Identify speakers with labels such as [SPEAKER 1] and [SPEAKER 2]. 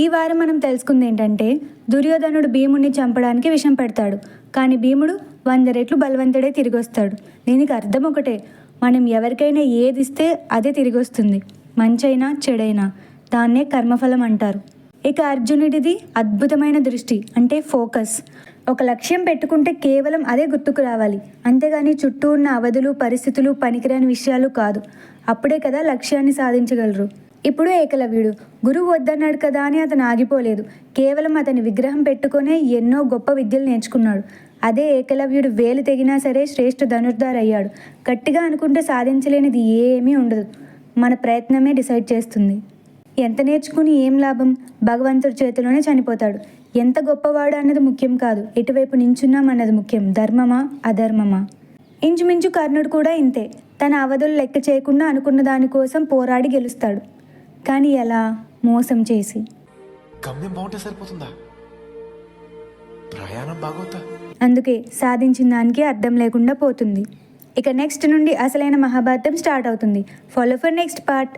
[SPEAKER 1] ఈ వారం మనం తెలుసుకుంది ఏంటంటే, దుర్యోధనుడు భీముడిని చంపడానికి విషం పెడతాడు. కానీ భీముడు 100 రెట్లు బలవంతుడే తిరిగొస్తాడు. దీనికి అర్థం ఒకటే, మనం ఎవరికైనా ఏది ఇస్తే అదే తిరిగొస్తుంది. మంచైనా చెడైనా దాన్నే కర్మఫలం అంటారు. ఇక అర్జునుడిది అద్భుతమైన దృష్టి, అంటే ఫోకస్. ఒక లక్ష్యం పెట్టుకుంటే కేవలం అదే గుర్తుకు రావాలి, అంతేగాని చుట్టూ ఉన్న అవధులు, పరిస్థితులు, పనికిరాని విషయాలు కాదు. అప్పుడే కదా లక్ష్యాన్ని సాధించగలరు. ఇప్పుడు ఏకలవ్యుడు గురువు వద్దన్నాడు కదా అని అతను ఆగిపోలేదు. కేవలం అతని విగ్రహం పెట్టుకునే ఎన్నో గొప్ప విద్యలు నేర్చుకున్నాడు. అదే ఏకలవ్యుడు వేలు తెగినా సరే శ్రేష్ఠ ధనుర్ధార్ అయ్యాడు. గట్టిగా అనుకుంటే సాధించలేనిది ఏమీ ఉండదు. మన ప్రయత్నమే డిసైడ్ చేస్తుంది. ఎంత నేర్చుకుని ఏం లాభం? భగవంతుడి చేతిలోనే చనిపోతాడు. ఎంత గొప్పవాడు అన్నది ముఖ్యం కాదు, ఎటువైపు నించున్నాం అన్నది ముఖ్యం. ధర్మమా అధర్మమా? ఇంచుమించు కర్ణుడు కూడా ఇంతే. తన అవధులు లెక్క చేయకుండా అనుకున్న దానికోసం పోరాడి గెలుస్తాడు. కానీ ఎలా? మోసం చేసి.
[SPEAKER 2] గమ్యం బాగుంటే సరిపోతుందా? ప్రయాణం బాగోతా?
[SPEAKER 1] అందుకే సాధించిన దానికి అర్థం లేకుండా పోతుంది. ఇక నెక్స్ట్ నుండి అసలైన మహాభారతం స్టార్ట్ అవుతుంది. Follow for next part.